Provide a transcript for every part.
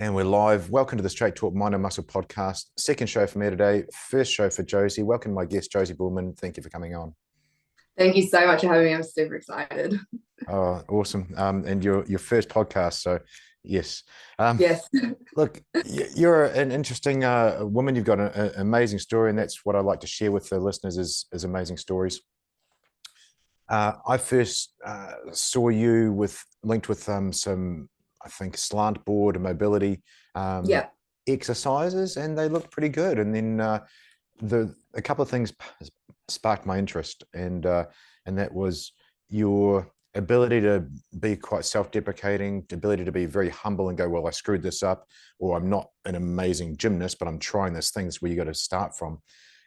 And we're live. Welcome to the Straight Talk Mind and Muscle podcast. Second show for me today. First show for Josie. Welcome my guest, Josie Bulman. Thank you for coming on. Thank you so much for having me. I'm super excited. Oh, awesome. And your first podcast. So, yes. Yes. Look, you're an interesting woman. You've got an amazing story, and that's what I like to share with the listeners is amazing stories. I first saw you linked with some, I think, slant board and mobility um, Yeah. exercises, and they looked pretty good. And then a couple of things sparked my interest, and that was your ability to be quite self-deprecating, the ability to be very humble and go, well, I screwed this up, or I'm not an amazing gymnast, but I'm trying this thing. That's where you got to start from.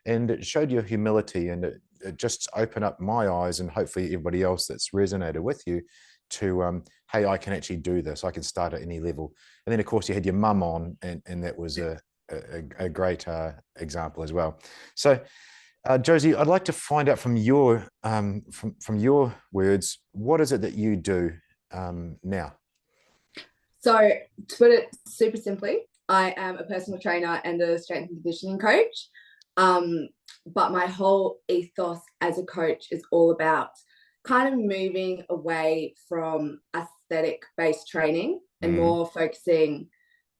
And it showed your humility, and it just opened up my eyes, and hopefully everybody else that's resonated with you to hey, I can actually do this. I can start at any level. And then of course you had your mum on, and that was a great example as well. So Josie, I'd like to find out from your from your words, what is it that you do now? So to put it super simply, I am a personal trainer and a strength and conditioning coach. But my whole ethos as a coach is all about kind of moving away from aesthetic based training and more focusing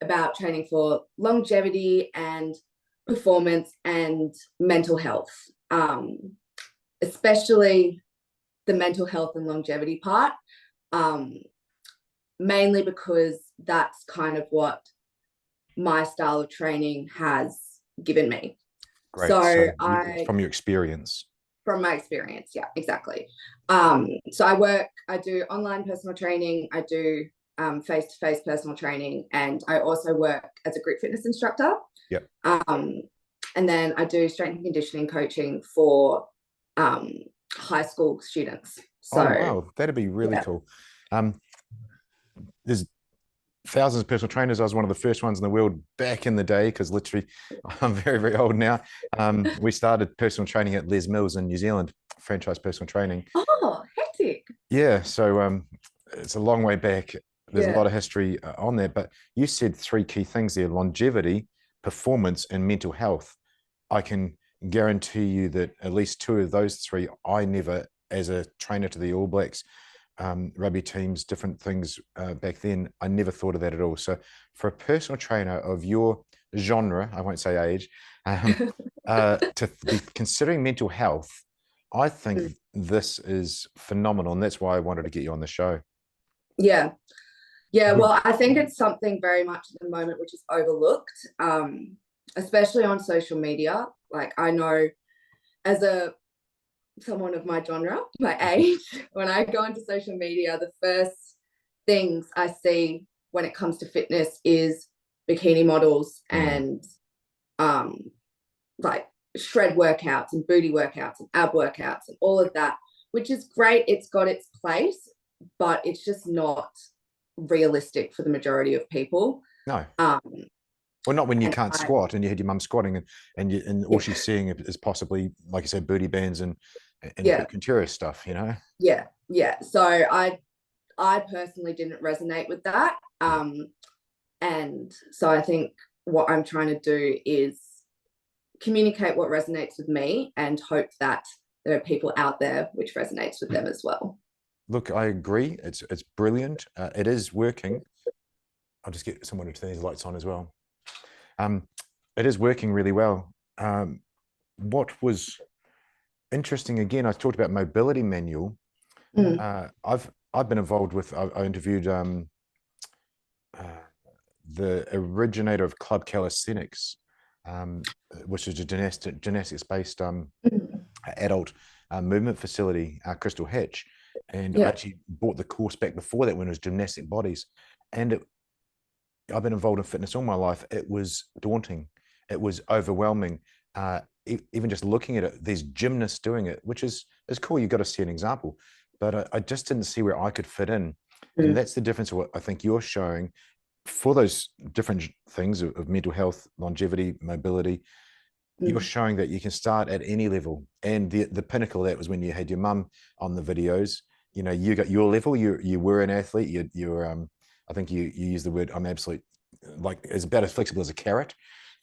about training for longevity and performance and mental health, especially the mental health and longevity part, mainly because that's kind of what my style of training has given me. Great. So from your experience. From my experience, yeah, exactly. So I do online personal training, I do face-to-face personal training, and I also work as a group fitness instructor. Yep. And then I do strength and conditioning coaching for high school students. So, oh wow, that'd be really cool. There's thousands of personal trainers. I was one of the first ones in the world back in the day, because literally I'm very, very old now. We started personal training at Les Mills in New Zealand, franchise personal training. Oh, hectic. Yeah, so it's a long way back. There's a lot of history on there, but you said three key things there: longevity, performance, and mental health. I can guarantee you that at least two of those three, I never, as a trainer to the All Blacks, rugby teams, different things back then, I never thought of that at all. So for a personal trainer of your genre, I won't say age, to be considering mental health, I think this is phenomenal. And that's why I wanted to get you on the show. Yeah. Yeah, well, I think it's something very much at the moment which is overlooked, especially on social media. Like, I know as someone of my genre, my age, when I go into social media, the first things I see when it comes to fitness is bikini models and like shred workouts and booty workouts and ab workouts and all of that, which is great. It's got its place, but it's just not realistic for the majority of people. No. Well, not when you can't squat and you had your mum squatting, and all she's seeing is possibly, like you said, booty bands and Contura stuff, you know? Yeah. So I personally didn't resonate with that. And so I think what I'm trying to do is communicate what resonates with me and hope that there are people out there which resonates with them as well. Look, I agree. It's brilliant. It is working. I'll just get someone to turn these lights on as well. It is working really well. What was interesting, again, I talked about mobility manual. I've been involved with, I interviewed the originator of club calisthenics, which is a gymnastics based adult movement facility, Crystal Hatch. And I actually bought the course back before that when it was gymnastic bodies. And I've been involved in fitness all my life. It was daunting. It was overwhelming. Even just looking at it, these gymnasts doing it, which is cool. You've got to see an example. But I just didn't see where I could fit in. And that's the difference of what I think you're showing for those different things of mental health, longevity, mobility. You're showing that you can start at any level. And the pinnacle of that was when you had your mum on the videos. You know, you got your level. You were an athlete. You're I think you used the word, I'm absolute like is about as flexible as a carrot.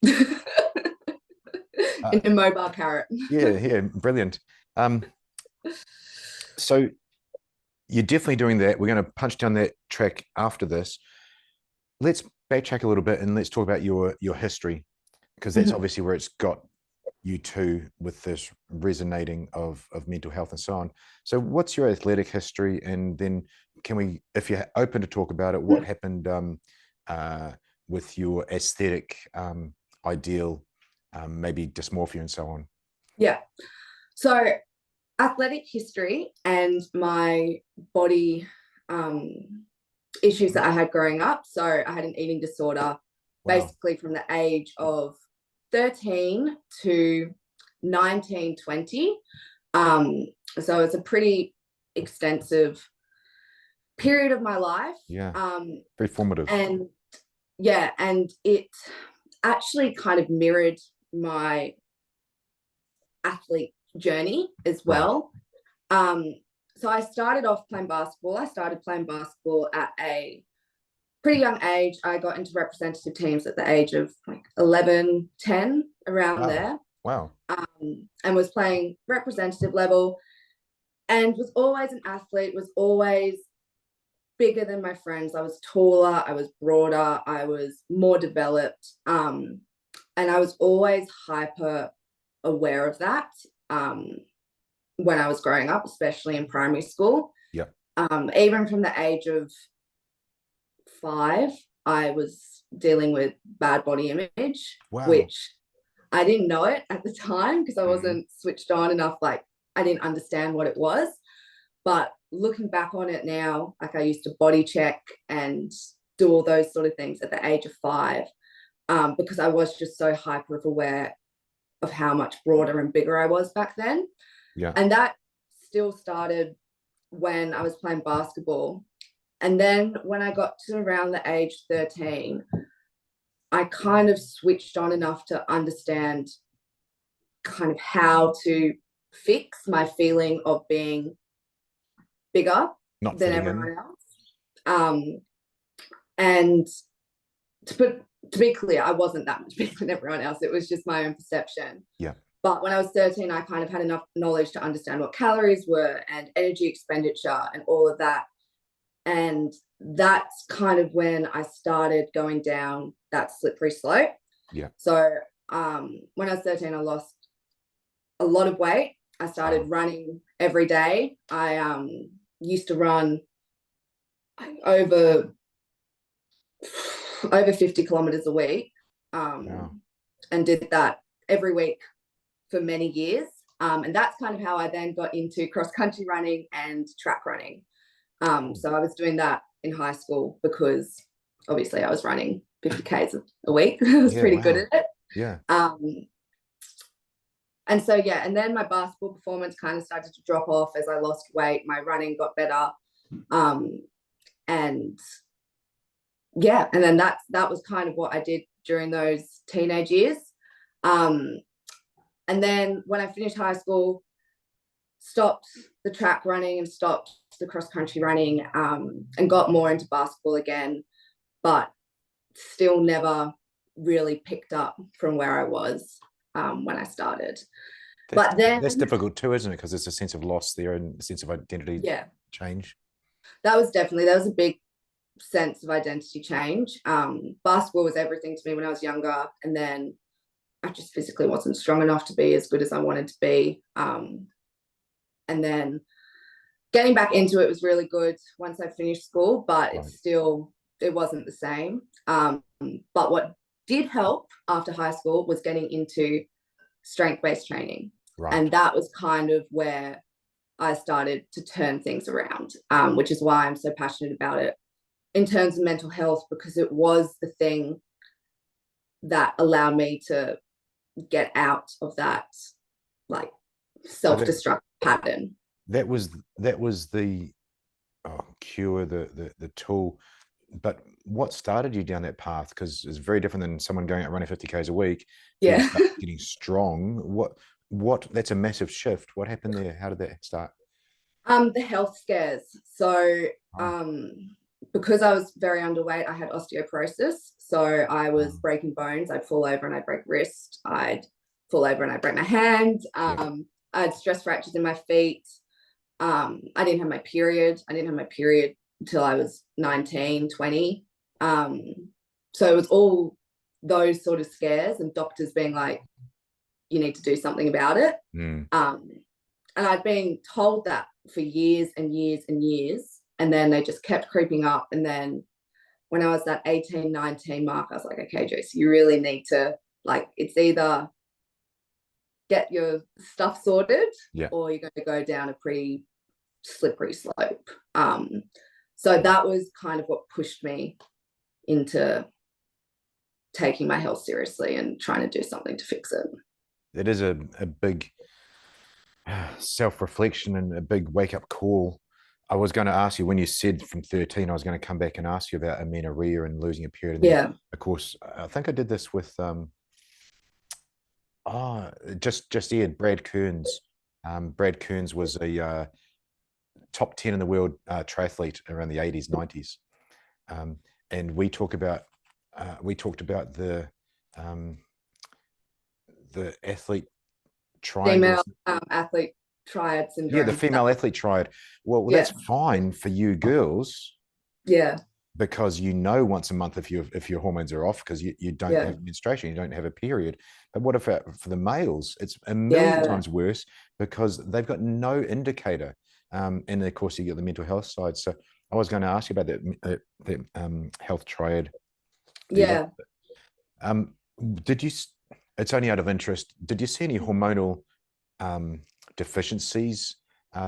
An Uh, immobile carrot. yeah, brilliant. Um, so you're definitely doing that. We're going to punch down that track after this. Let's backtrack a little bit and let's talk about your history, because that's Mhm. obviously where it's got you two with this resonating of mental health and so on. So what's your athletic history? And then can we, if you're open to talk about it, what happened uh, with your aesthetic ideal, maybe dysmorphia and so on? Yeah. So athletic history and my body issues that I had growing up. So I had an eating disorder Wow. basically from the age of 13 to 19, 20. Um, so it's a pretty extensive period of my life. Yeah. Very formative. And yeah, and it actually kind of mirrored my athlete journey as Right. well. Um, so I started off playing basketball. I started playing basketball at a pretty young age. I got into representative teams at the age of like 11, 10, around Wow. there, Wow. and was playing representative level and was always an athlete, was always bigger than my friends. I was taller, I was broader, I was more developed. And I was always hyper aware of that when I was growing up, especially in primary school. Yeah. Even from the age of 5, I was dealing with bad body image, Wow. which I didn't know it at the time because I Mhm. wasn't switched on enough. Like, I didn't understand what it was. But looking back on it now, like, I used to body check and do all those sort of things at the age of 5, because I was just so hyper aware of how much broader and bigger I was back then. Yeah. And that still started when I was playing basketball. And then when I got to around the age 13, I kind of switched on enough to understand kind of how to fix my feeling of being bigger Not than fitting in. everyone else. Um, and to put to be clear, I wasn't that much bigger than everyone else. It was just my own perception. Yeah. But when I was 13, I kind of had enough knowledge to understand what calories were and energy expenditure and all of that. And that's kind of when I started going down that slippery slope. Yeah. So when I was 13, I lost a lot of weight. I started Wow. running every day. I used to run over 50 kilometers a week, Wow. and did that every week for many years. And that's kind of how I then got into cross country running and track running. Cool. So I was doing that in high school because obviously I was running 50 Ks a week. I was Yeah. pretty good Wow. at it. Yeah. Um, and so, yeah, and then my basketball performance kind of started to drop off as I lost weight. My running got better. Um, and yeah, and then that was kind of what I did during those teenage years. Um, and then when I finished high school, stopped the track running and stopped the cross country running, and got more into basketball again, but still never really picked up from where I was when I started. That's But then, that's difficult too, isn't it? Because there's a sense of loss there and a sense of identity yeah, change. that was a big sense of identity change. Basketball was everything to me when I was younger, and then I just physically wasn't strong enough to be as good as I wanted to be. And then getting back into it was really good once I finished school, but Right. it wasn't the same. But what did help after high school was getting into strength-based training. Right. And that was kind of where I started to turn things around, which is why I'm so passionate about it in terms of mental health, because it was the thing that allowed me to get out of that, like, So that self-destruct pattern. that was that was the cure, the tool. But what started you down that path? Because it's very different than someone going out running 50 Ks a week till you Yeah. start getting strong. What that's a massive shift. What happened there? How did that start? The health scares. So Oh, um because I was very underweight, I had osteoporosis. So I was Um, breaking bones. I'd fall over and I'd break wrist. I'd fall over and I'd break my hand. yeah. I had stress fractures in my feet. I didn't have my period. I didn't have my period until I was 19, 20. Um, so it was all those sort of scares and doctors being like, you need to do something about it. Mm. Um, and I'd been told that for years and years and years. And then they just kept creeping up. And then when I was that 18, 19 mark, I was like, okay, Josie, you really need to, like, it's either get your stuff sorted Yeah. or you're going to go down a pretty slippery slope. So that was kind of what pushed me into taking my health seriously and trying to do something to fix it. It is a big self-reflection and a big wake-up call. I was going to ask you when you said from 13, I was going to come back and ask you about amenorrhea and losing a period. And then, Yeah. of course, I think I did this with oh, just aired Brad Kearns. Brad Kearns was a top 10 in the world triathlete around the 80s, 90s. Um, and we talked about um, the athlete Female triangles. athlete triad Yeah, the syndrome. female athlete triad. Well, that's Yeah. fine for you girls Yeah. because you know once a month if your hormones are off because you don't Yeah. have menstruation, you don't have a period. But what if for the males, it's a million Yeah. times worse because they've got no indicator. And of course, you get the mental health side. So I was going to ask you about the health triad. The Yeah. um, did you? It's only out of interest. Did you see any hormonal um, deficiencies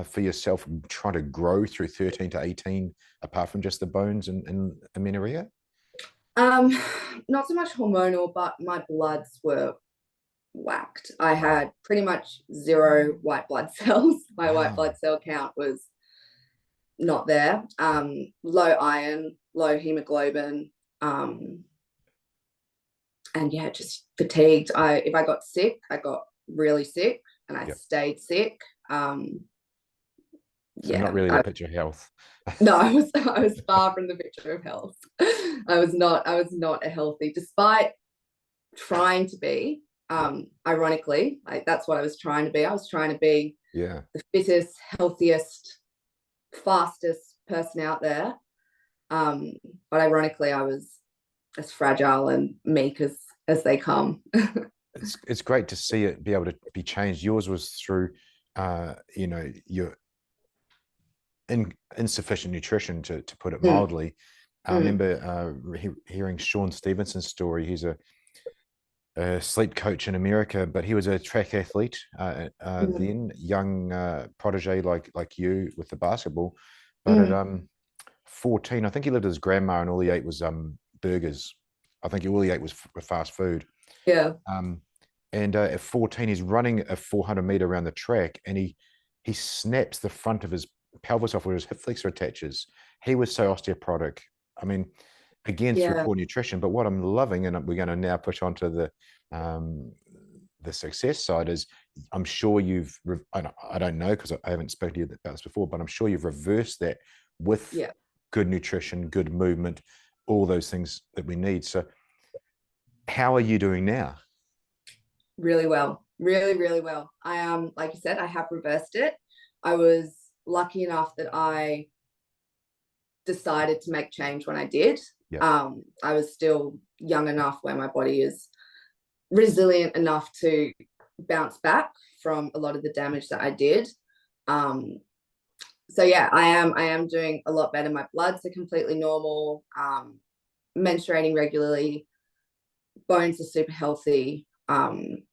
for yourself trying to grow through 13 to 18, apart from just the bones and amenorrhea? Um, Not so much hormonal, but my bloods were whacked. I Wow. had pretty much zero white blood cells. My white Wow. blood cell count was not there. Low iron, low hemoglobin, and yeah, just fatigued. If I got sick, I got really sick, and I Yep. stayed sick. Um, So not yeah, really the picture of health. no, I was far from the picture of health. I was not a healthy, despite trying to be. Yep. Ironically, like that's what I was trying to be. I was trying to be Yeah. the fittest, healthiest, fastest person out there. Um, but ironically, I was as fragile and meek as they come. It's great to see it be able to be changed. Yours was through your insufficient nutrition to put it Mm, mildly. I mm, remember hearing Sean Stevenson's story. He's a sleep coach in America, but he was a track athlete mm, then, young protege like you with the basketball. But at mm. 14, I think he lived with his grandma, and all he ate was burgers. I think all he ate was fast food. Yeah, Um, and at 14, he's running a 400-meter around the track, and he snaps the front of his pelvis off where his hip flexor attaches. He was so osteoporotic. I mean, again through yeah, poor nutrition. But what I'm loving, and we're going to now push on to um, the success side, is I'm sure I don't know because I haven't spoken to you about this before, but I'm sure you've reversed that with yeah. good nutrition, good movement, all those things that we need. So, how are you doing now? Really well, really, really well. Like you said, I have reversed it. I was lucky enough that I decided to make change when I did. Yeah, I was still young enough where my body is resilient enough to bounce back from a lot of the damage that I did. Um, so yeah, I am doing a lot better. My bloods are completely normal. Menstruating regularly, bones are super healthy. I'm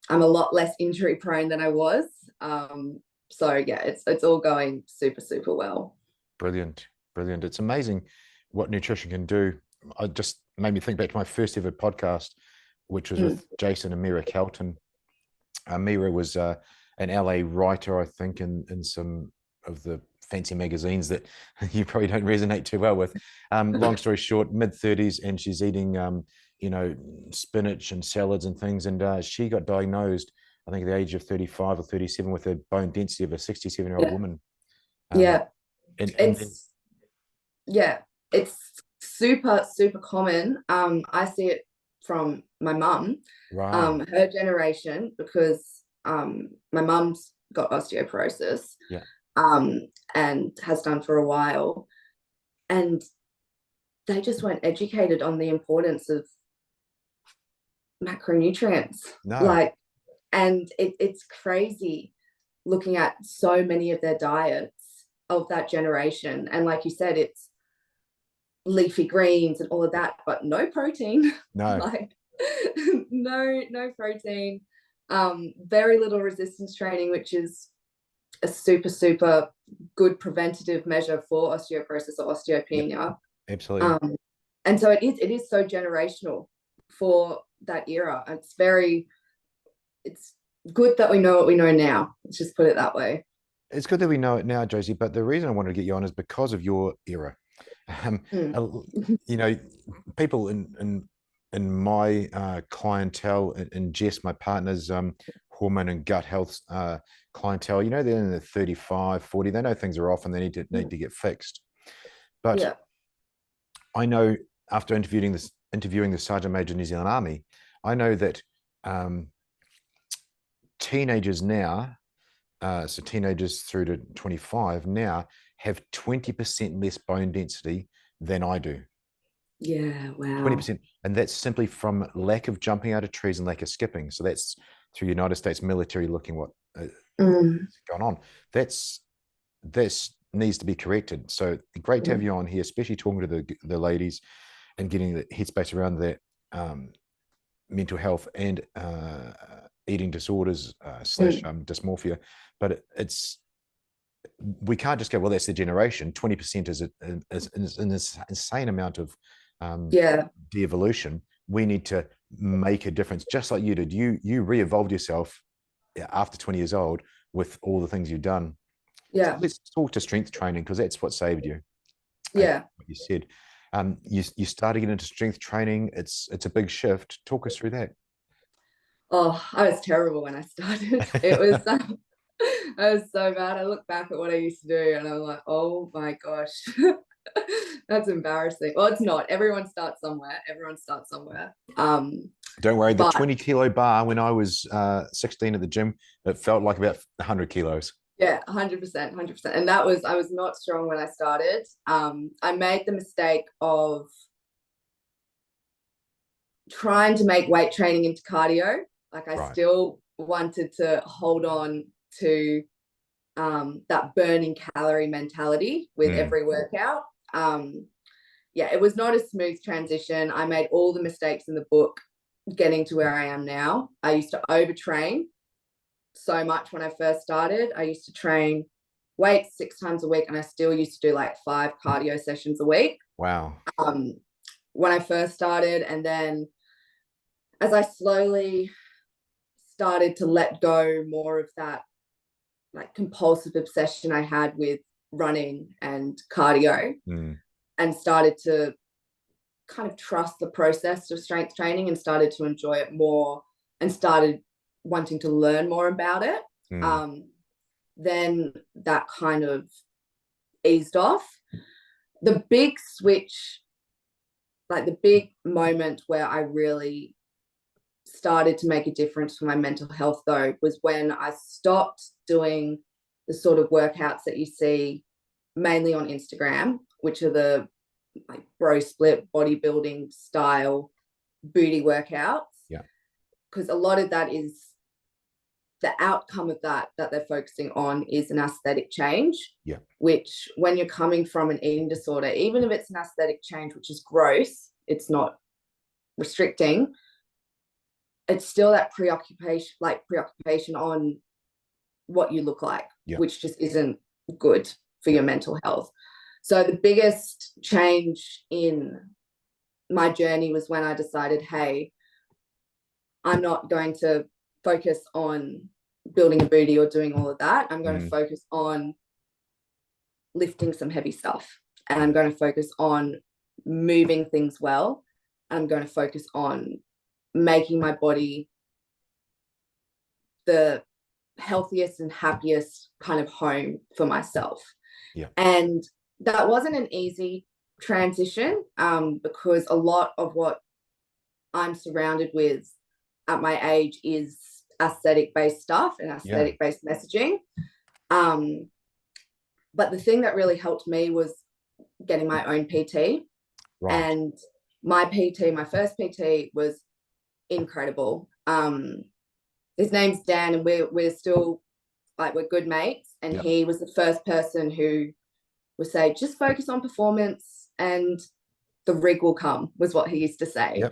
a lot less injury prone than I was. So yeah, it's all going super, super well. brilliant, brilliant. It's amazing what nutrition can do. I just made me think back to my first ever podcast, which was Mm, with Jason and Mira Kelton. Mira was an LA writer, I think, in some of the fancy magazines that you probably don't resonate too well with. Long story short, mid-30s, and she's eating, spinach and salads and things. And she got diagnosed, I think, at the age of 35 or 37 with a bone density of a 67-year-old yeah, woman. Um, yeah, and it's yeah. it's super, super common. I see it from my mum, Right. her generation, because my mum's got osteoporosis, Yeah. and has done for a while. And they just weren't educated on the importance of macronutrients. No. Like, and it's crazy looking at so many of their diets of that generation. And like you said, it's leafy greens and all of that, but no protein. No. Like, no protein. Very little resistance training, which is a super, super good preventative measure for osteoporosis or Yep. osteopenia. Absolutely. And so it is so generational for that era. It's good that we know what we know now. Let's just put it that way. It's good that we know it now, Josie, but the reason I wanted to get you on is because of your era. Um, Mm. uh, you know, people in my clientele, and Jess, my partner's hormone and gut health clientele, they're in the 35, 40, they know things are off and they need to get fixed. But Yeah. I know after interviewing the Sergeant Major New Zealand Army, I know that um, teenagers now, so teenagers through to 25 now, have 20% less bone density than I do. Yeah. Wow. 20%. And that's simply from lack of jumping out of trees and lack of skipping. So that's through United States military looking what Mm. going on. That's needs to be corrected. So great to have Mm. you on here, especially talking to the ladies and getting the headspace around that mental health and eating disorders slash Mm. dysmorphia. But we can't just go, well, that's the generation. 20% is an insane amount of Yeah. de-evolution. We need to make a difference, just like you did. You re-evolved yourself after 20 years old with all the things you've done. So Yeah. let's talk to strength training, because that's what saved you. Yeah. What you said. You started getting into strength training. It's a big shift. Talk us through that. Oh, I was terrible when I started. It was I was so bad. I look back at what I used to do and I'm like, oh my gosh. That's embarrassing. Well, it's not. Everyone starts somewhere. Everyone starts somewhere. Don't worry, the But 20-kilo bar when I was 16 at the gym, it felt like about 100 kilos. yeah, 100%, 100%. And I was not strong when I started. I made the mistake of trying to make weight training into cardio. Like, I Right. still wanted to hold on to that burning calorie mentality with Mm. every workout. Yeah, it was not a smooth transition. I made all the mistakes in the book getting to where I am now. I used to overtrain so much when I first started. I used to train weights 6 times a week, and I still used to do like 5 cardio sessions a week Wow. um, when I first started. And then as I slowly started to let go more of that like compulsive obsession I had with running and cardio, Mm. and started to kind of trust the process of strength training and started to enjoy it more and started wanting to learn more about it, Mm. then that kind of eased off. The big switch, like the big moment where I really started to make a difference for my mental health, though, was when I stopped doing the sort of workouts that you see mainly on Instagram, which are the like bro split bodybuilding style booty workouts. Yeah. Because a lot of that is the outcome of that they're focusing on is an aesthetic change. Yeah. Which, when you're coming from an eating disorder, even if it's an aesthetic change, which is gross, it's not restricting, it's still that preoccupation on what you look like, Yeah. which just isn't good for Yeah. your mental health. So the biggest change in my journey was when I decided, hey, I'm not going to focus on building a booty or doing all of that. I'm going to Mm. focus on lifting some heavy stuff, and I'm going to focus on moving things well. I'm going to focus on making my body the healthiest and happiest kind of home for myself. Yeah. And that wasn't an easy transition, because a lot of what I'm surrounded with at my age is aesthetic based stuff and aesthetic based messaging. But the thing that really helped me was getting my own PT. Right. And my PT, my first PT, was incredible. His name's Dan, and we're still like, we're good mates. And he was the first person who would say, just focus on performance and the rig will come, was what he used to say.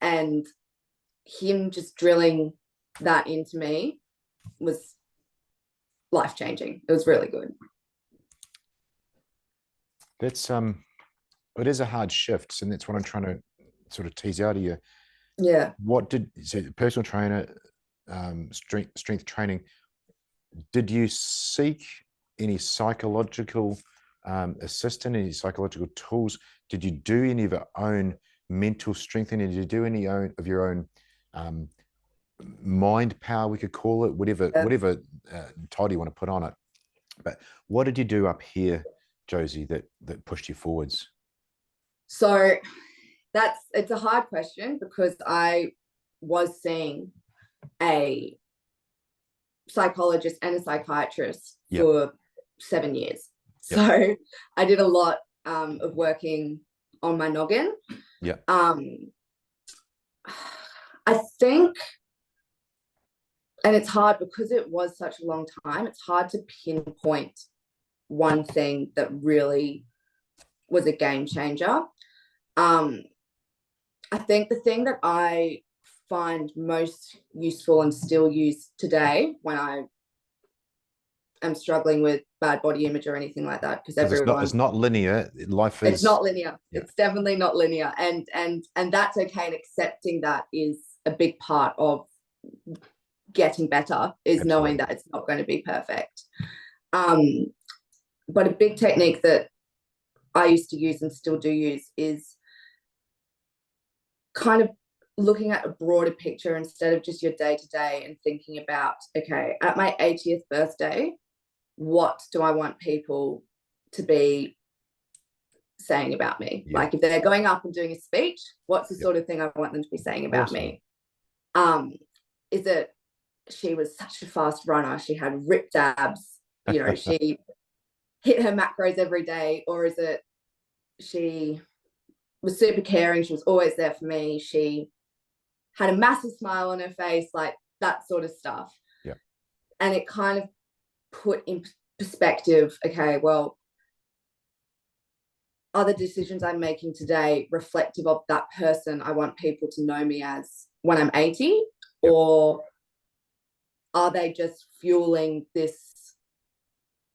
And him just drilling that into me was life-changing. It was really good. That's it is a hard shift, and that's what I'm trying to sort of tease out of you. Yeah. What did, so personal trainer, strength training, did you seek any psychological assistance, any psychological tools? Did you do any of your own mental strengthening? Did you do any of your own mind power, we could call it, whatever title you want to put on it? But what did you do up here, Josie, that pushed you forwards? So it's a hard question, because I was seeing a psychologist and a psychiatrist for 7 years. So I did a lot of working on my noggin. I think, and it's hard because it was such a long time, it's hard to pinpoint one thing that really was a game changer. I think the thing that I find most useful and still use today when I am struggling with bad body image or anything like that, because it's not linear. Life is, it's not linear. It's definitely not linear, and that's okay. And accepting that is a big part of getting better, is knowing that it's not going to be perfect. But a big technique that I used to use and still do use is kind of looking at a broader picture instead of just your day-to-day, and thinking about, okay, at my 80th birthday, what do I want people to be saying about me? Like, if they're going up and doing a speech, what's the sort of thing I want them to be saying about me? Is it, she was such a fast runner, she had ripped abs, you know, she hit her macros every day? Or is it, she was super caring, she was always there for me, she had a massive smile on her face, like that sort of stuff. And it kind of put in perspective, okay, well, are the decisions I'm making today reflective of that person I want people to know me as when I'm 80? Or are they just fueling this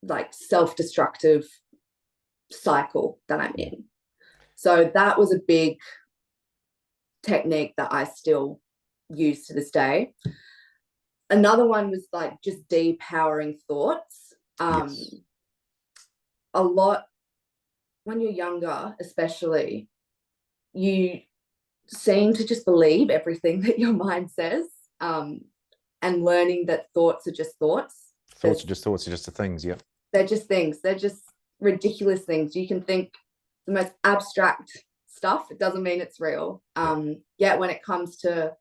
like self-destructive cycle that I'm in? So that was a big technique that I still use to this day. Another one was like just depowering thoughts. A lot, when you're younger especially, you seem to just believe everything that your mind says, and learning that thoughts are just thoughts. Thoughts are just thoughts, are just the things. They're just things. They're just ridiculous things. You can think the most abstract stuff, it doesn't mean it's real. Yet when it comes to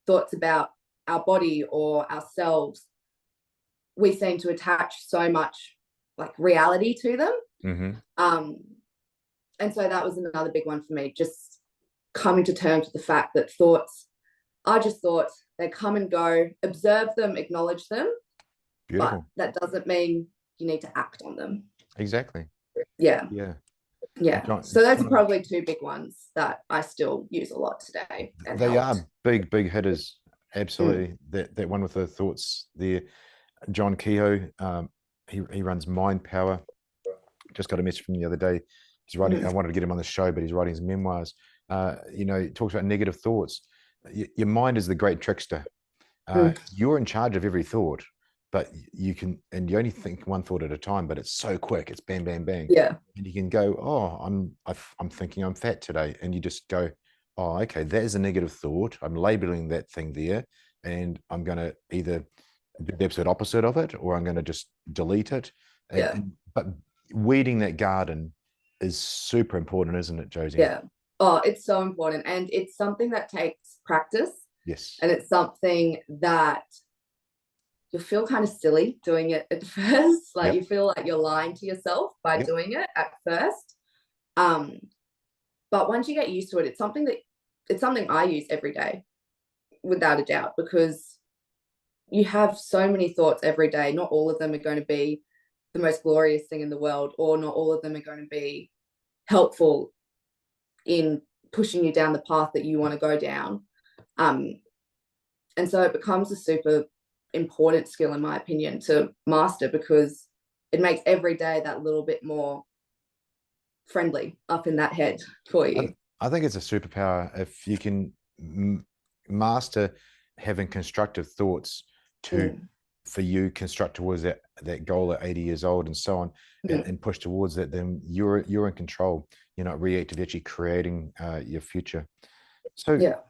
thoughts about our body or ourselves, we seem to attach so much like reality to them. And so that was another big one for me, just coming to terms with the fact that thoughts are just thoughts. They come and go. Observe them, acknowledge them. Beautiful. But that doesn't mean you need to act on them. Exactly. Yeah. So those are probably two big ones that I still use a lot today. They are big hitters. Absolutely. That one with the thoughts there. John Kehoe, he runs Mind Power. Just got a message from the other day. He's writing, I wanted to get him on the show, but he's writing his memoirs. You know, he talks about negative thoughts. Your mind is the great trickster. You're in charge of every thought, but you can, and you only think one thought at a time, but it's so quick. It's bang, bang, bang. And you can go, oh, I'm thinking I'm fat today. And you just go, oh, okay, that is a negative thought. I'm labeling that thing there, and I'm going to either do the absolute opposite of it, or I'm going to just delete it. But weeding that garden is super important, isn't it, Josie? Yeah. Oh, it's so important. And it's something that takes practice. Yes. And it's something that you'll feel kind of silly doing it at first. Like Yep. you feel like you're lying to yourself by Yep. doing it at first. Um, but once you get used to it, it's something I use every day, without a doubt, because you have so many thoughts every day. Not all of them are going to be the most glorious thing in the world, or not all of them are going to be helpful in pushing you down the path that you want to go down. And so it becomes a super important skill, in my opinion, to master, because it makes every day that little bit more friendly up in that head for I, you. I think it's a superpower if you can master having constructive thoughts to Mm. for you construct towards that goal at 80 years old and so on, Mm. and push towards that. Then you're in control. You're not reactive, you're actually creating your future. So Yeah.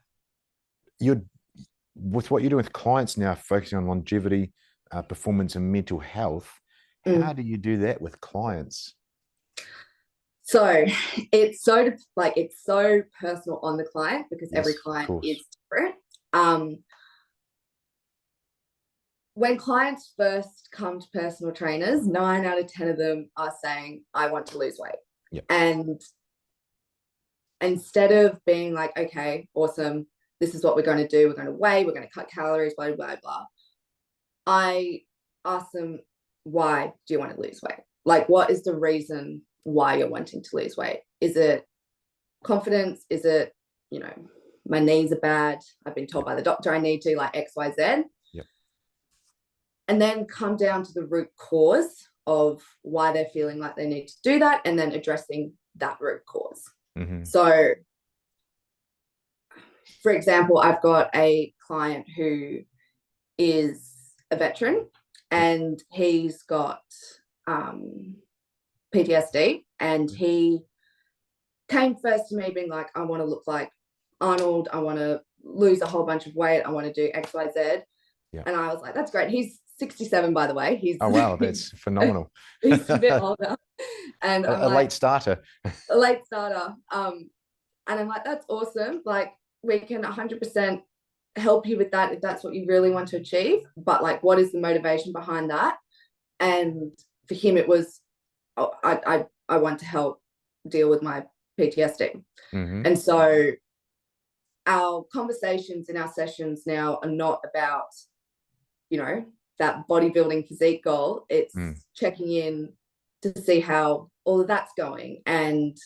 you're with what you're doing with clients now, focusing on longevity, performance, and mental health. How Mm. do you do that with clients? So it's so personal on the client, because every Yes, of client course. is different. Um, when clients first come to personal trainers, 9 out of 10 of them are saying, I want to lose weight. Yep. And instead of being like, okay, awesome, this is what we're going to do, we're going to weigh, we're going to cut calories, blah, blah, blah, I ask them, why do you want to lose weight? Like, what is the reason why you're wanting to lose weight? Is it confidence? Is it, my knees are bad, I've been told Yep. by the doctor I need to, like XYZ? Yep. And then come down to the root cause of why they're feeling like they need to do that, and then addressing that root cause. Mm-hmm. So, for example, I've got a client who is a veteran, Yep. and he's got PTSD, and he came first to me being like, I want to look like Arnold, I want to lose a whole bunch of weight, I want to do XYZ. Yep. And I was like, that's great. He's 67, by the way. Oh wow, that's phenomenal. He's a bit older. And I'm A like, late starter. a late starter. And I'm like, that's awesome. Like, we can 100% help you with that if that's what you really want to achieve. But like, what is the motivation behind that? And for him, it was, oh, I want to help deal with my PTSD. Mm-hmm. And so our conversations in our sessions now are not about, that bodybuilding physique goal. It's checking in to see how all of that's going, and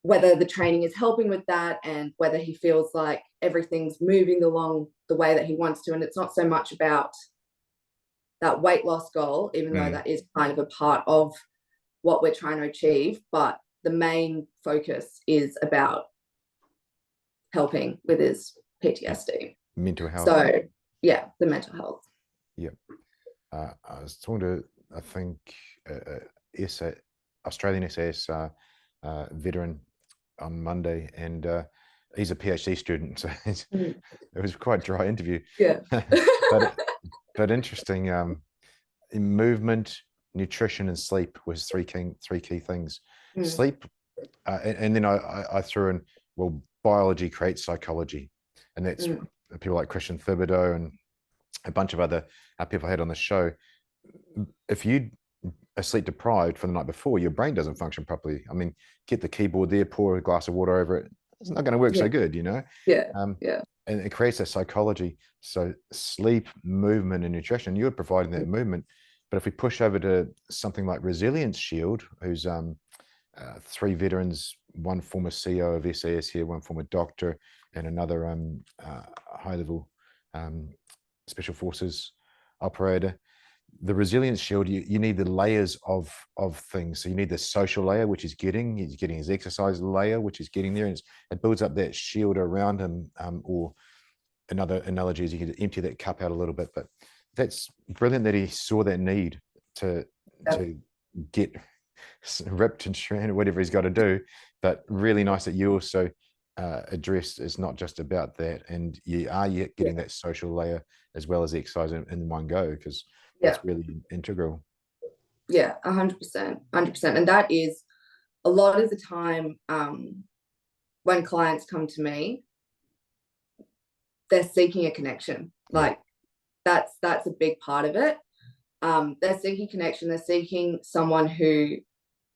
whether the training is helping with that, and whether he feels like everything's moving along the way that he wants to. And it's not so much about that weight loss goal, even though that is kind of a part of what we're trying to achieve, but the main focus is about helping with his PTSD. Mental health. So yeah, the mental health. Yep. I was talking to, I think, SA, Australian SAS veteran on Monday, and he's a PhD student, so it was quite a dry interview. Yeah. but interesting. In movement, nutrition, and sleep was three key things. Sleep, and then I threw in, well, biology creates psychology, and that's people like Christian Thibodeau and a bunch of other people I had on the show. If you are sleep deprived from the night before, your brain doesn't function properly. I mean, get the keyboard there, pour a glass of water over it. It's not going to work so good, Yeah. And it creates a psychology. So sleep, movement, and nutrition, you're providing that movement. But if we push over to something like Resilience Shield, who's 3 veterans, one former CEO of SAS here, one former doctor, and another high-level special forces operator. The Resilience Shield, you need the layers of things. So you need the social layer, which he's getting his exercise layer, which is getting there, and it builds up that shield around him. Or another analogy is you can empty that cup out a little bit. But that's brilliant that he saw that need to get ripped and shredded, whatever he's got to do. But really nice that you also addressed it's not just about that, and you are yet getting that social layer as well as the exercise in one go, because that's really integral. Yeah, 100%. And that is a lot of the time, when clients come to me, they're seeking a connection. Like that's a big part of it. They're seeking connection. They're seeking someone who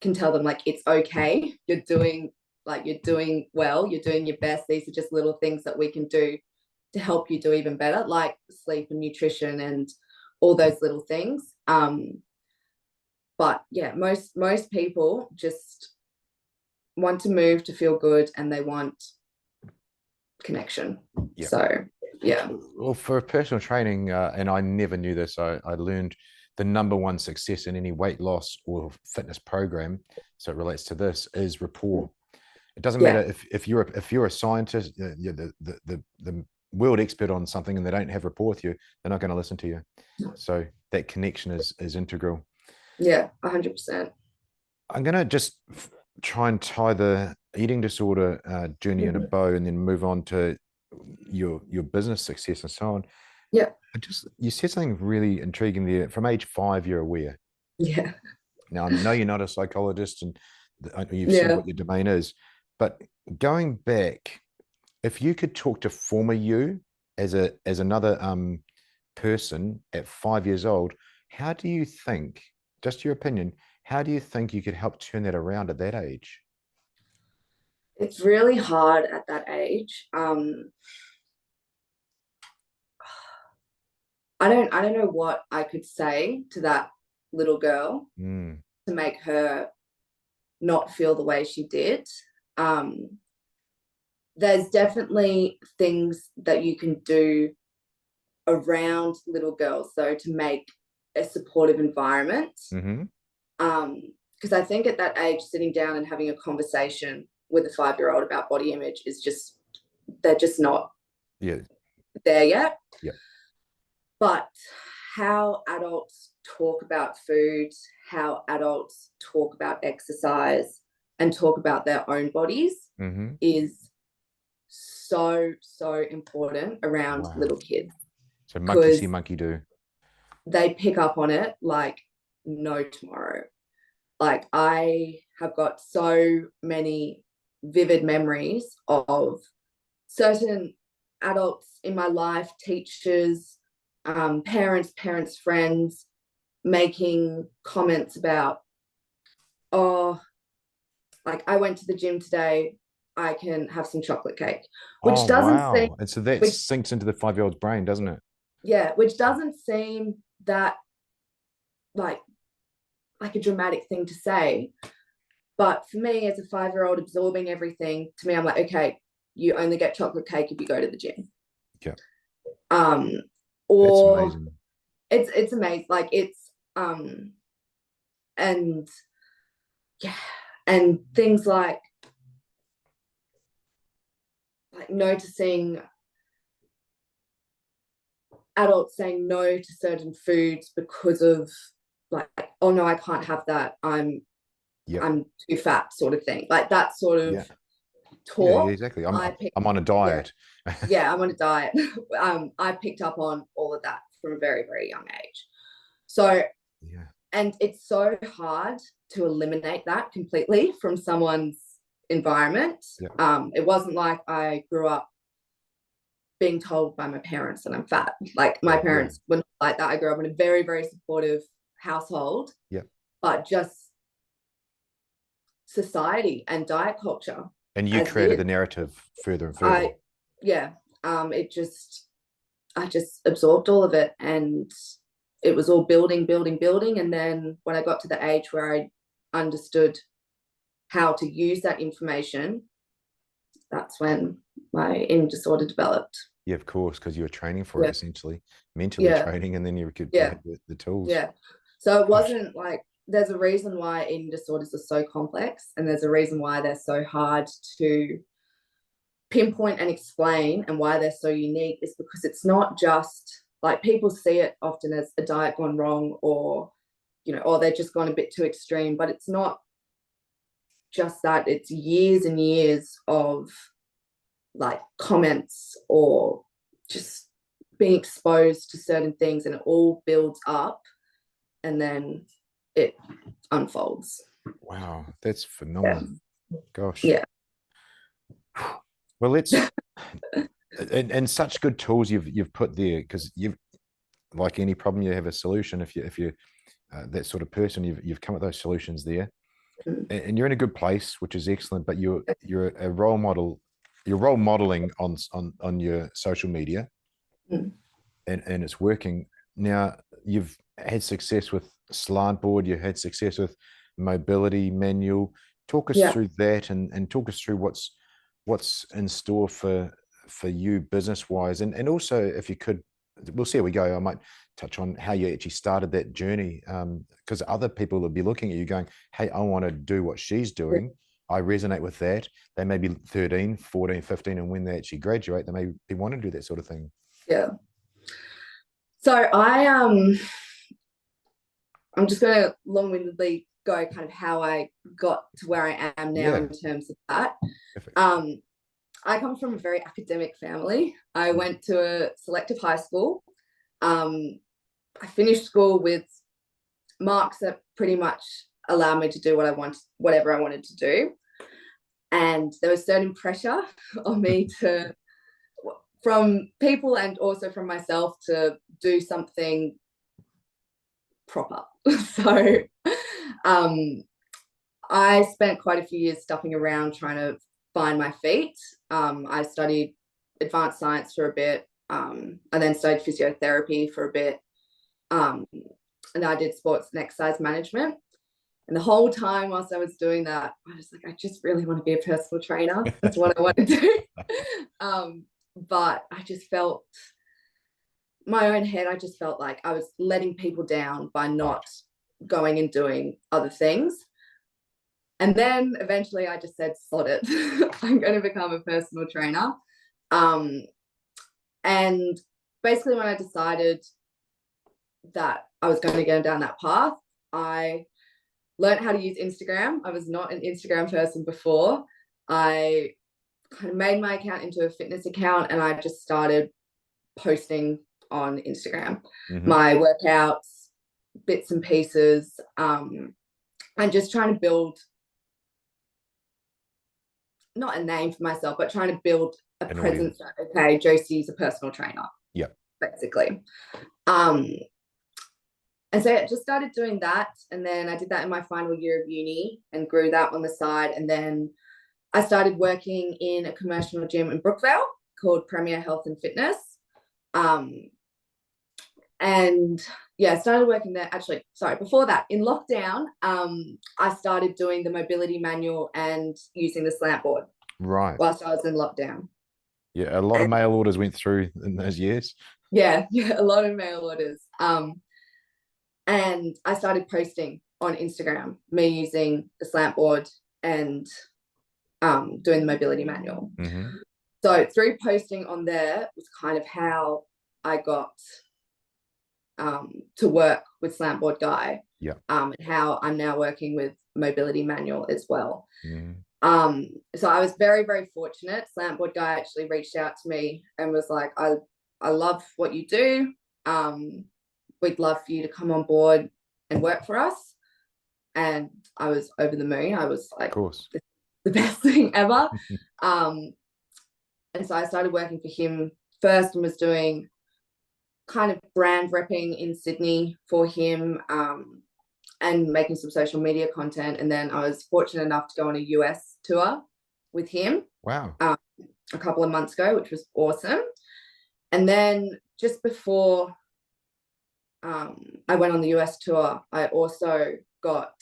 can tell them like it's okay. You're doing well. You're doing your best. These are just little things that we can do to help you do even better, like sleep and nutrition and all those little things. But yeah, most people just want to move to feel good, and they want connection. Yeah. So yeah. Well, for personal training, and I never knew this, I learned the number one success in any weight loss or fitness program, so it relates to this, is rapport. It doesn't matter if you're a scientist, the world expert on something, and they don't have rapport with you, they're not going to listen to you. So that connection is integral. Yeah, 100%. I'm going to just try and tie the eating disorder journey in a bow, and then move on to your business success and so on. Yeah. You said something really intriguing there. From age 5, you're aware. Yeah. Now, I know you're not a psychologist, and you've said Yeah. what your domain is, but going back, if you could talk to former you as another person at 5 years old, how do you think, just your opinion, how do you think you could help turn that around at that age? It's really hard at that age. I don't know what I could say to that little girl Mm. to make her not feel the way she did. There's definitely things that you can do around little girls, though, to make a supportive environment. Mm-hmm. Because I think at that age, sitting down and having a conversation with a 5-year-old about body image is just, they're just not there yet. Yeah. But how adults talk about food, how adults talk about exercise and talk about their own bodies is so important around little kids. So monkey see, monkey do. They pick up on it like no tomorrow. Like I have got so many vivid memories of certain adults in my life, teachers, parents, friends, making comments about, oh, like I went to the gym today, I can have some chocolate cake, which doesn't seem, and so that sinks into the 5-year-old's brain, doesn't it? Yeah, which doesn't seem that like a dramatic thing to say. But for me, as a 5-year-old absorbing everything, to me, I'm like, okay, you only get chocolate cake if you go to the gym. Yeah. Or that's amazing. It's amazing. Like it's and yeah, and things like noticing adults saying no to certain foods because of like, oh no, I can't have that. I'm too fat, sort of thing. Like that sort of talk. Yeah, exactly. I'm on a diet. Yeah, I'm on a diet. I picked up on all of that from a very, very young age. So and it's so hard to eliminate that completely from someone's environment. It wasn't like I grew up being told by my parents that I'm fat. Like my parents were not like that. I grew up in a very, very supportive household. But just society and diet culture. And you created the narrative further and further. I just absorbed all of it, and it was all building. And then when I got to the age where I understood how to use that information, that's when my eating disorder developed. Yeah, of course, because you were training for it, essentially, mentally training, and then you could have the tools. Yeah. So it wasn't like, there's a reason why eating disorders are so complex, and there's a reason why they're so hard to pinpoint and explain, and why they're so unique is because it's not just like, people see it often as a diet gone wrong, or or they're just gone a bit too extreme, but it's not just that. It's years and years of like comments or just being exposed to certain things, and it all builds up and then it unfolds. Wow, that's Yeah. phenomenal. Gosh. Yeah. Well, let's and such good tools you've put there, because you've, like any problem, you have a solution. If you that sort of person, you've come up with those solutions there, Mm. and you're in a good place, which is excellent. But you're a role model. You're role modeling on your social media, Mm. and it's working. Now you've had success with slant board. You had success with mobility manual. Talk us Yeah. through that, and talk us through what's in store for you business wise, and also, if you could, we'll see how we go. I might touch on how you actually started that journey, because other people will be looking at you going, hey, I want to do what she's doing. I resonate with that. They may be 13, 14, 15, and when they actually graduate, they may be wanting to do that sort of thing. Yeah. So I'm just going to long-windedly go kind of how I got to where I am now Yeah, in terms of that. perfect. I come from a very academic family. I went to a selective high school. I finished school with marks that pretty much allowed me to do whatever I wanted to do. And there was certain pressure on me from people and also from myself, to do something proper. So I spent quite a few years stuffing around trying to find my feet. I studied advanced science for a bit. I then studied physiotherapy for a bit. And I did sports and exercise management. And the whole time whilst I was doing that, I was like, I just really want to be a personal trainer. That's what I want to do. But I just felt, my own head, I just felt like I was letting people down by Right. not going and doing other things. And then eventually I just said, sod it. I'm going to become a personal trainer. And basically, when I decided that I was going to go down that path, I learned how to use Instagram. I was not an Instagram person before. I kind of made my account into a fitness account, and I just started posting on Instagram my workouts, bits and pieces, and just trying to build not a name for myself, but trying to build a An presence audience. that, okay, Josie's a personal trainer, Yeah. basically. Um, and so I just started doing that. And then I did that in my final year of uni and grew that on the side. And then I started working in a commercial gym in Brookvale called Premier Health and Fitness. And yeah, I started working there. Actually, sorry, before that, in lockdown, I started doing the mobility manual and using the slant board Right. whilst I was in lockdown. Yeah, a lot of And mail orders went through in those years. yeah, a lot of mail orders. And I started posting on Instagram, me using the slant board and doing the mobility manual. So through posting on there was kind of how I got to work with Slant Board Guy. Yeah. And how I'm now working with mobility manual as well. So I was very, very fortunate. Slant Board Guy actually reached out to me and was like, I love what you do. We'd love for you to come on board and work for us. And I was over the moon. I was like, Of course. the best thing ever. And so I started working for him first and was doing kind of brand repping in Sydney for him, and making some social media content. And then I was fortunate enough to go on a US tour with him Wow. a couple of months ago, which was awesome. And then just before I went on the US tour, I also got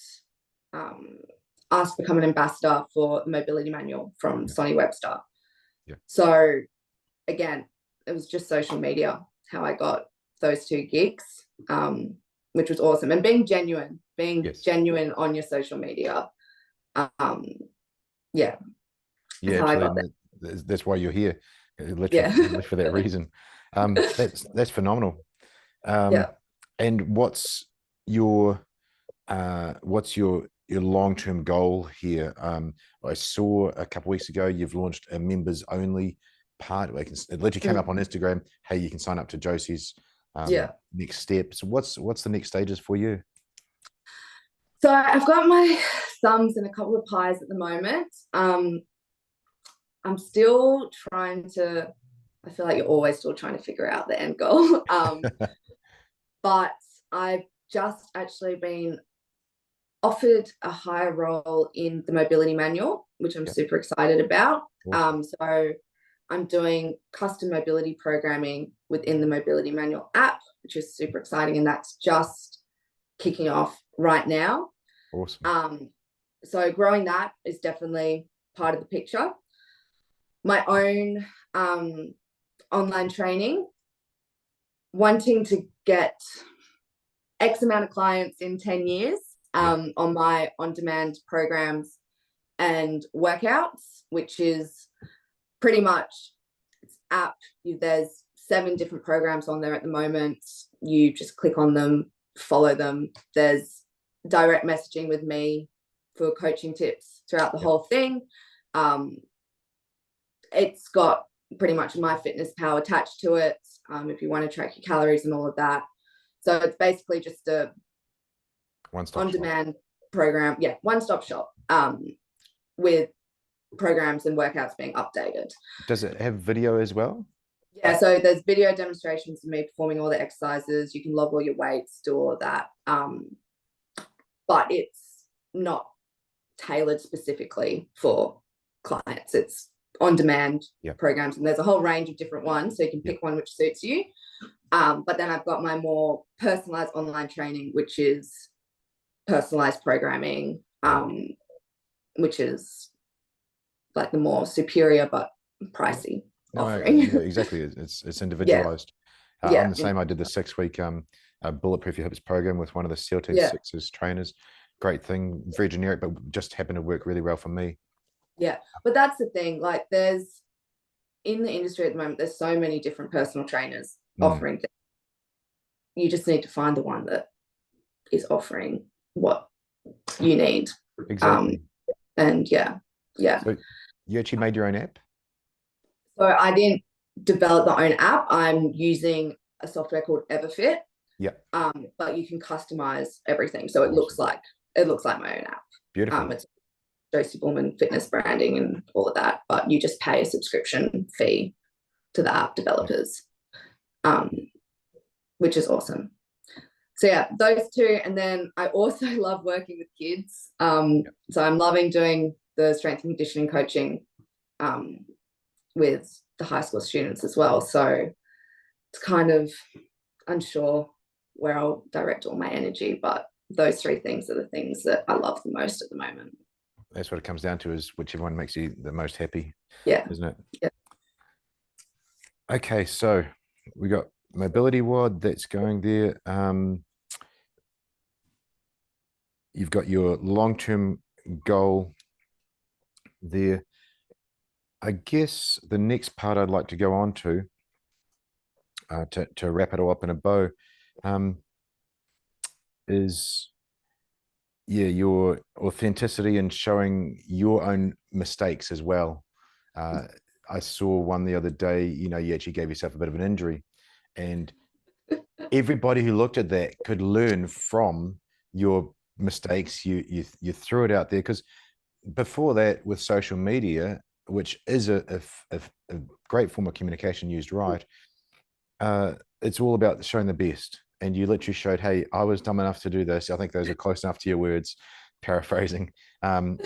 asked to become an ambassador for the mobility manual from Sonny Webster. Yeah. So again, it was just social media how I got those two gigs, which was awesome. And being genuine on your social media. Yeah. Yeah, How I absolutely. got there. And that's why you're here, Yeah. literally for that reason. That's phenomenal. Yeah. And what's your long-term goal here? I saw a couple of weeks ago you've launched a members only part. It literally came up on Instagram. Hey, you can sign up to Josie's Yeah. next steps. What's the next stages for you? So I've got my thumbs and a couple of pies at the moment. I'm still trying to, I feel like you're always still trying to figure out the end goal. But I've just actually been offered a higher role in the mobility manual, which I'm Yeah, super excited about. awesome. So I'm doing custom mobility programming within the mobility manual app, which is super exciting. And that's just kicking off right now. Awesome. So growing that is definitely part of the picture. My own online training, wanting to get X amount of clients in 10 years Yeah, on my on-demand programs and workouts, which is pretty much it's app. There's 7 different programs on there at the moment. You just click on them, follow them. There's direct messaging with me for coaching tips throughout the yeah. whole thing. It's got pretty much my fitness pal attached to it, if you want to track your calories and all of that. So it's basically just a One-stop shop. on-demand program, yeah, one-stop shop, with programs and workouts being updated. Does it have video as well? Yeah, so there's video demonstrations of me performing all the exercises. You can log all your weights, do all of that, but it's not tailored specifically for clients. It's on-demand Yeah, programs, and there's a whole range of different ones, so you can yeah. pick one which suits you. But then I've got my more personalized online training, which is personalized programming, which is like the more superior but Yeah. pricey No, offering. yeah, exactly. It's Yeah, individualized. I'm yeah, the same. I did the 6-week bulletproof your hips program with one of the SEAL Team yeah, Sixes trainers. Great thing, very generic, but just happened to work really well for me. yeah. But that's the thing. Like, there's in the industry at the moment, there's so many different personal trainers Mm, offering things. You just need to find the one that is offering what you need. Um, exactly. and yeah, yeah. So you actually made your own app? So I didn't develop my own app. I'm using a software called Everfit, Yeah, but you can customize everything. So awesome. it looks like my own app. Beautiful. It's Josie Bulman fitness branding and all of that, but you just pay a subscription fee to the app Yeah, developers, um, which is awesome. So yeah, those two, and then I also love working with kids. yeah. So I'm loving doing the strength and conditioning coaching with the high school students as well. So it's kind of unsure where I'll direct all my energy, but those 3 things are the things that I love the most at the moment. That's what it comes down to, is whichever one makes you the most happy, Yeah. isn't it? Yeah. Okay, so we got mobility wad that's going there. You've got your long-term goal there. I guess the next part I'd like to go on to wrap it all up in a bow, um, is yeah, your authenticity and showing your own mistakes as well. Uh, I saw one the other day. You actually gave yourself a bit of an injury, and everybody who looked at that could learn from your mistakes. You threw it out there, because before that, with social media, which is a great form of communication used right, it's all about showing the best. And you literally showed, hey, I was dumb enough to do this. I think those are close enough to your words, paraphrasing. And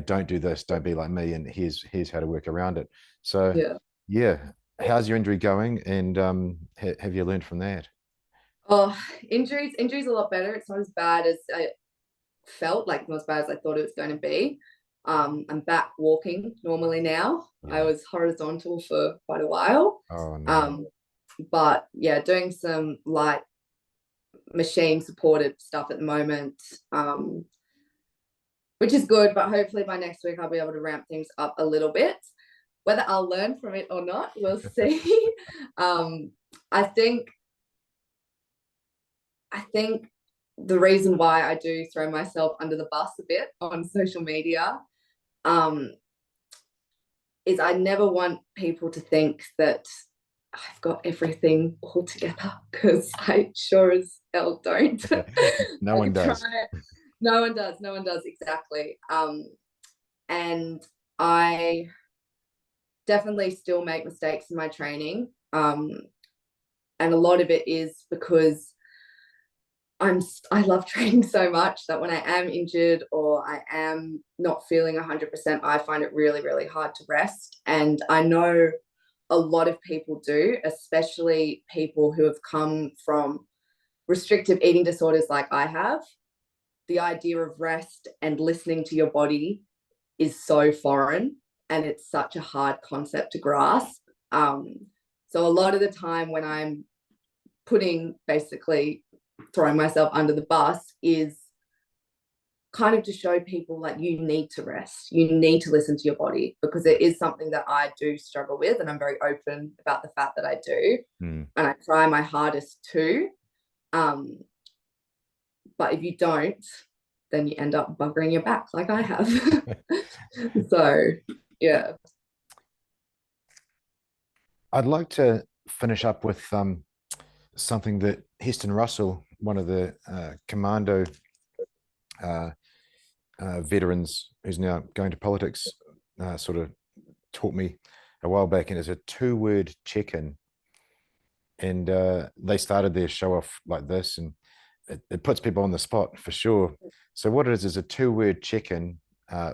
don't do this, don't be like me, and here's how to work around it. So Yeah. yeah, how's your injury going? And have you learned from that? Oh, injuries a lot better. It's not as bad as I felt, like not as bad as I thought it was going to be. I'm back walking normally now. I Yeah. was horizontal for quite a while. Oh no. Um, but yeah, doing some light machine supported stuff at the moment, which is good. But hopefully by next week I'll be able to ramp things up a little bit. Whether I'll learn from it or not, we'll see. um, I think I think the reason why I do throw myself under the bus a bit on social media, um, is I never want people to think that I've got everything all together, because I sure as hell don't. No I one try does. No one does. No one does, exactly. And I definitely still make mistakes in my training. And a lot of it is because I love training so much that when I am injured or I am not feeling 100%, I find it really, really hard to rest. And I know a lot of people do, especially people who have come from restrictive eating disorders like I have. The idea of rest and listening to your body is so foreign, and it's such a hard concept to grasp. So a lot of the time when I'm basically throwing myself under the bus is kind of to show people like you need to rest, you need to listen to your body, because it is something that I do struggle with, and I'm very open about the fact that I do, and I try my hardest to. But if you don't, then you end up buggering your back like I have. So yeah. I'd like to finish up with something that Heston Russell, one of the commando veterans who's now going to politics, sort of taught me a while back, and it's a 2-word check-in. And they started their show off like this, and it puts people on the spot for sure. So what it is a 2-word check-in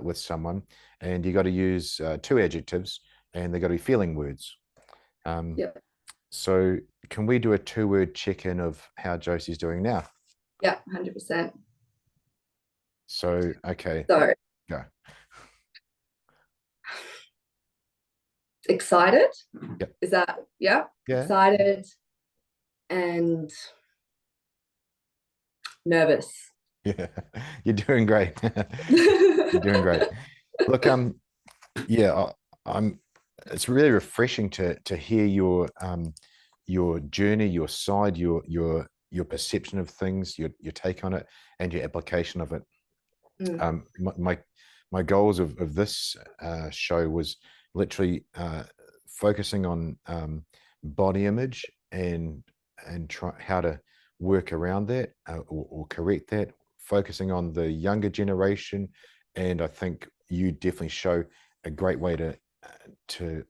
with someone, and you got to use 2 adjectives, and they got to be feeling words. Yep. So can we do a 2-word check-in of how Josie's doing now? Yeah, 100%. So, okay, So go. excited. Yep. Is that, yeah? Yeah. Excited and nervous. Yeah, you're doing great. You're doing great. Look, yeah, I'm. It's really refreshing to hear your journey, your side, your perception of things, your take on it, and your application of it. My goals of this show was literally focusing on body image and try how to work around that or correct that, focusing on the younger generation. And I think you definitely show a great way to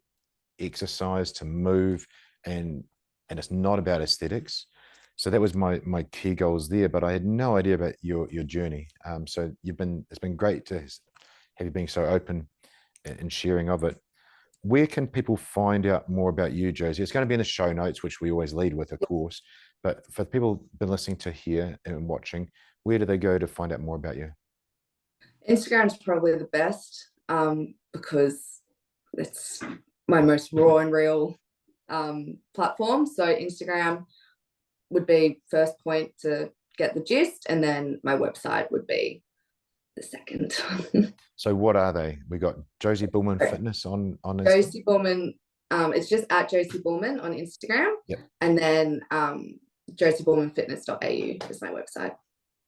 exercise, to move, and it's not about aesthetics. So that was my key goals there, but I had no idea about your journey. So it's been great to have you being so open and sharing of it. Where can people find out more about you, Josie? It's going to be in the show notes, which we always lead with, of course. But for people been listening to here and watching, where do they go to find out more about you? Instagram's probably the best, because it's my most raw and real platform. So Instagram would be first point to get the gist, and then my website would be the second. So what are they? We got Josie Bulman Fitness on Instagram. Josie Bulman, it's just at Josie Bulman on Instagram. Yep. And then josiebulmanfitness.au is my website.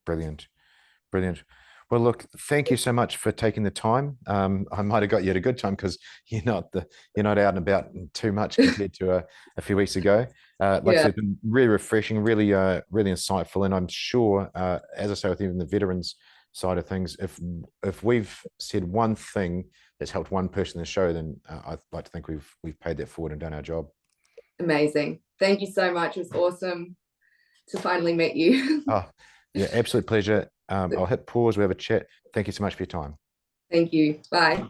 Brilliant. Brilliant. Well, look, thank you so much for taking the time. I might have got you at a good time because you're not out and about too much compared to a few weeks ago. Like I said, it's been really refreshing, really insightful, and I'm sure, as I say, with even the veterans side of things, if we've said one thing that's helped one person in the show, then I'd like to think we've paid that forward and done our job. Amazing. Thank you so much. It was awesome to finally meet you. Oh, yeah, absolute pleasure. I'll hit pause. We have a chat. Thank you so much for your time. Thank you. Bye.